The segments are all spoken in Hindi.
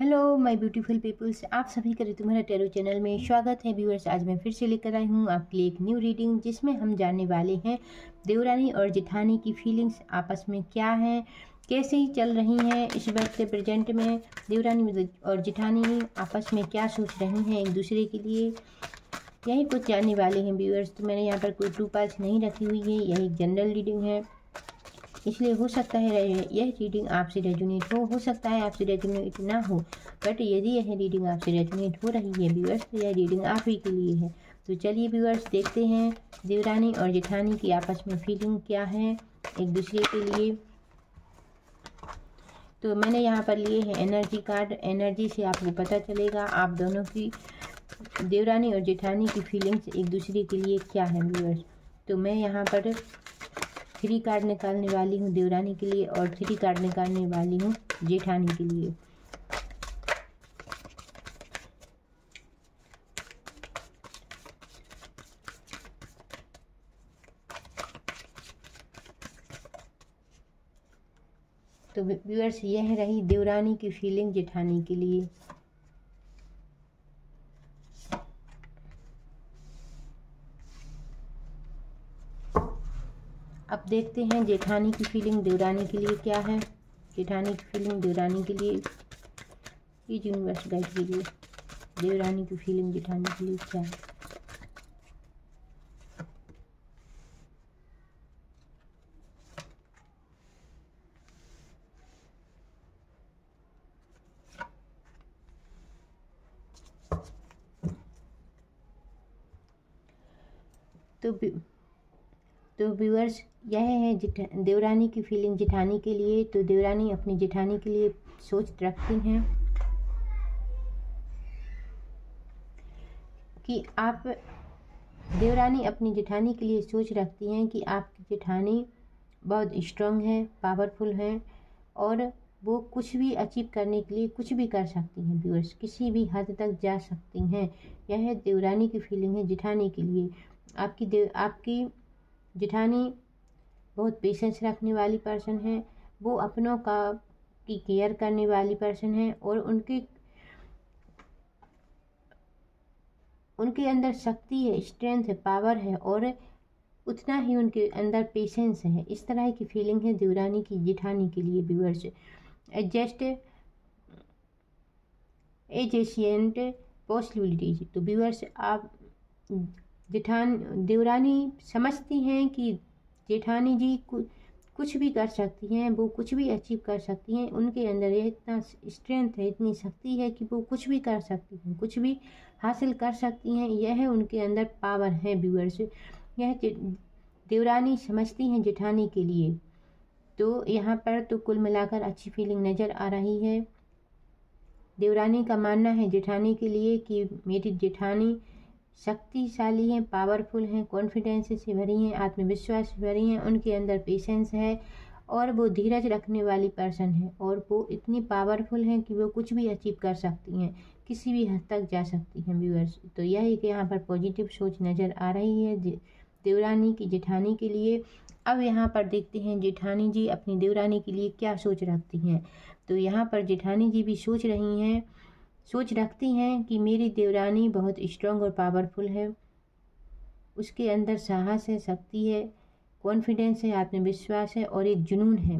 हेलो माय ब्यूटीफुल पीपल्स, आप सभी का तुम्हारा टैरो चैनल में स्वागत है। व्यूअर्स, आज मैं फिर से लेकर आई हूँ आपके लिए एक न्यू रीडिंग, जिसमें हम जानने वाले हैं देवरानी और जेठानी की फीलिंग्स आपस में क्या हैं, कैसे ही चल रही हैं इस वक्त प्रेजेंट में। देवरानी और जेठानी आपस में क्या सोच रही हैं एक दूसरे के लिए, यही कुछ जानने वाले हैं व्यूअर्स। तो मैंने यहाँ पर कोई टू पार्ट्स नहीं रखी हुई है, यह एक जनरल रीडिंग है, इसलिए हो सकता है यह रीडिंग आपसे रेजोनेट हो सकता है आपसे रेजोनेट ना हो, बट यदि यह रीडिंग आपसे रेजोनेट हो रही है व्यूअर्स, तो यह रीडिंग आप ही के लिए है। तो चलिए व्यूअर्स, देखते हैं देवरानी और जेठानी की आपस में फीलिंग क्या है एक दूसरे के लिए। तो मैंने यहाँ पर लिए हैं एनर्जी कार्ड, एनर्जी से आपको पता चलेगा आप दोनों की, देवरानी और जेठानी की फीलिंग्स एक दूसरे के लिए क्या है व्यूअर्स। तो मैं यहाँ पर 3 कार्ड निकालने वाली हूँ देवरानी के लिए और 3 कार्ड निकालने वाली हूँ जेठानी के लिए। तो व्यूअर्स, यह रही देवरानी की फीलिंग जेठानी के लिए। अब देखते हैं जेठानी की फीलिंग देवरानी के लिए क्या है। जेठानी की फीलिंग देवरानी के लिए, ये यूनिवर्स गाइड कीजिए, देवरानी की फीलिंग जेठानी के लिए क्या है। तो व्यूअर्स, यह है देवरानी की फीलिंग जेठानी के लिए। तो देवरानी अपनी जेठानी के लिए सोच रखती हैं कि आप, देवरानी अपनी जेठानी के लिए सोच रखती हैं कि आपकी जेठानी बहुत स्ट्रांग है, पावरफुल हैं और वो कुछ भी अचीव करने के लिए कुछ भी कर सकती हैं व्यूअर्स, किसी भी हद तक जा सकती हैं। यह देवरानी की फीलिंग है जेठानी के लिए। आपकी जेठानी बहुत पेशेंस रखने वाली पर्सन है, वो अपनों की केयर करने वाली पर्सन है और उनके अंदर शक्ति है, स्ट्रेंथ है, पावर है और उतना ही उनके अंदर पेशेंस है। इस तरह की फीलिंग है देवरानी की जेठानी के लिए व्यूअर्स। जस्ट एजेशियंट पॉसिबिलिटीज। तो व्यूअर्स, आप देवरानी समझती हैं कि जेठानी जी कुछ भी कर सकती हैं, वो कुछ भी अचीव कर सकती हैं, उनके अंदर इतना स्ट्रेंथ है, इतनी शक्ति है कि वो कुछ भी कर सकती हैं, कुछ भी हासिल कर सकती हैं। यह उनके अंदर पावर है व्यूअर्स, यह देवरानी समझती हैं जेठानी के लिए। तो यहाँ पर तो कुल मिलाकर अच्छी फीलिंग नज़र आ रही है। देवरानी का मानना है जेठानी के लिए कि मेरी जेठानी शक्तिशाली हैं, पावरफुल हैं, कॉन्फिडेंस से भरी हैं, आत्मविश्वास से भरी हैं, उनके अंदर पेशेंस है और वो धीरज रखने वाली पर्सन है और वो इतनी पावरफुल हैं कि वो कुछ भी अचीव कर सकती हैं, किसी भी हद तक जा सकती हैं व्यूअर्स। तो यह एक यहाँ पर पॉजिटिव सोच नज़र आ रही है देवरानी की जेठानी के लिए। अब यहाँ पर देखते हैं जेठानी जी अपनी देवरानी के लिए क्या सोच रखती हैं। तो यहाँ पर जेठानी जी भी सोच रखती हैं कि मेरी देवरानी बहुत स्ट्रांग और पावरफुल है, उसके अंदर साहस है, शक्ति है, कॉन्फिडेंस है, आत्मविश्वास है और एक जुनून है।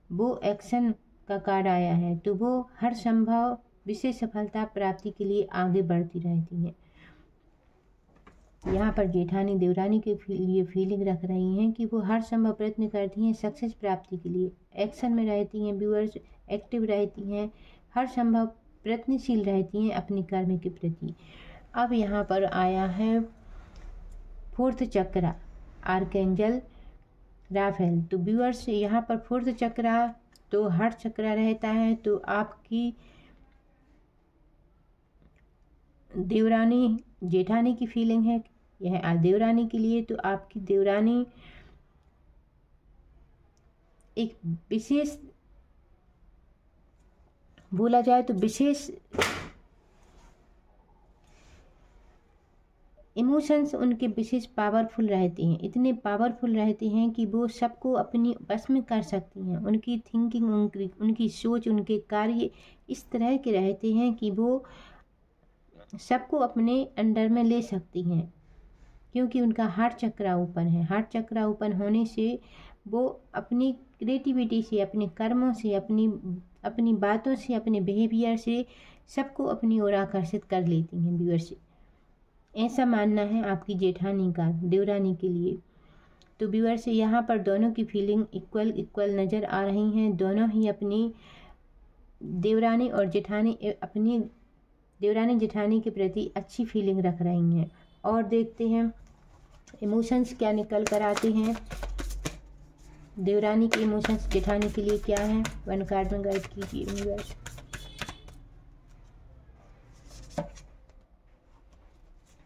वो एक्शन का कार्ड आया है, तो वो हर संभव विशेष सफलता प्राप्ति के लिए आगे बढ़ती रहती हैं। यहाँ पर जेठानी देवरानी के लिए फीलिंग रख रही हैं कि वो हर संभव प्रयत्न करती हैं सक्सेस प्राप्ति के लिए, एक्शन में रहती हैं व्यूअर्स, एक्टिव रहती हैं, हर संभव प्रयत्नशील रहती हैं अपने कर्म के प्रति। अब यहाँ पर आया है 4th चक्र, आर्कएंजल राफेल। तो व्यूअर्स, यहाँ पर 4th चक्र तो हर चक्र रहता है, तो आपकी देवरानी जेठानी की फीलिंग है यह देवरानी के लिए। तो आपकी देवरानी एक विशेष, बोला जाए तो विशेष इमोशंस उनके विशेष पावरफुल रहते हैं, इतने पावरफुल रहते हैं कि वो सबको अपनी बस में कर सकती हैं। उनकी थिंकिंग, उनकी सोच, उनके कार्य इस तरह के रहते हैं कि वो सबको अपने अंडर में ले सकती हैं, क्योंकि उनका हार्ट चक्र ओपन है। हार्ट चक्र ओपन होने से वो अपनी क्रिएटिविटी से, अपने कर्मों से, अपनी बातों से, अपने बिहेवियर से सबको अपनी ओर आकर्षित कर लेती हैं व्यूअर्स। ऐसा मानना है आपकी जेठानी का देवरानी के लिए। तो व्यूअर्स, यहाँ पर दोनों की फीलिंग इक्वल नज़र आ रही हैं। दोनों ही अपनी देवरानी और जेठानी, अपनी देवरानी जेठानी के प्रति अच्छी फीलिंग रख रही हैं। और देखते हैं इमोशंस क्या निकल कर आते हैं। देवरानी के इमोशंस जेठानी के लिए क्या है, 1 कार्ड में गाइड कीजिए यूनिवर्स।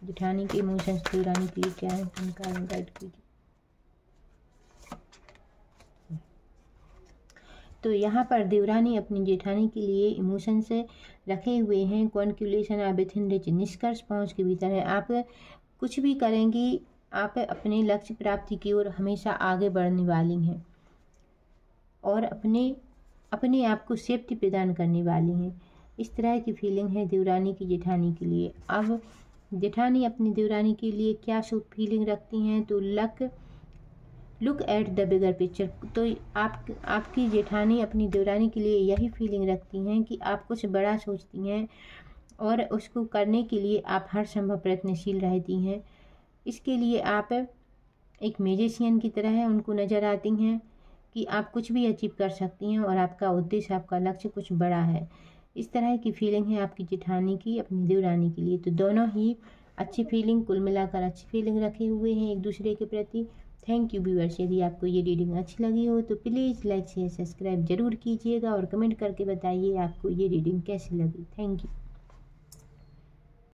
जेठानी के इमोशंस देवरानी के लिए क्या है, 1 कार्ड में गाइड कीजिए। तो यहाँ पर देवरानी अपनी जेठानी के लिए इमोशंस रखे हुए हैं। कॉन्क्यूलेशन आप विथिन रिच, निष्कर्ष पहुँच के भीतर है। आप कुछ भी करेंगी, आप अपने लक्ष्य प्राप्ति की ओर हमेशा आगे बढ़ने वाली हैं और अपने आप को सेफ्टी प्रदान करने वाली हैं। इस तरह की फीलिंग है देवरानी की जेठानी के लिए। अब जेठानी अपनी देवरानी के लिए क्या शुभ फीलिंग रखती हैं, तो look at the bigger picture. तो आपकी जेठानी अपनी देवरानी के लिए यही फीलिंग रखती हैं कि आप कुछ बड़ा सोचती हैं और उसको करने के लिए आप हर संभव प्रयत्नशील रहती हैं। इसके लिए आप एक मैजिशियन की तरह उनको नज़र आती हैं कि आप कुछ भी अचीव कर सकती हैं और आपका उद्देश्य, आपका लक्ष्य कुछ बड़ा है। इस तरह की फीलिंग है आपकी जेठानी की अपनी देवरानी के लिए। तो दोनों ही अच्छी फीलिंग, कुल मिलाकर अच्छी फीलिंग रखे हुए हैं एक दूसरे के प्रति। Thank you viewers. यदि आपको ये रीडिंग अच्छी लगी हो तो प्लीज़ लाइक शेयर सब्सक्राइब जरूर कीजिएगा और कमेंट करके बताइए आपको ये रीडिंग कैसी लगी। Thank you.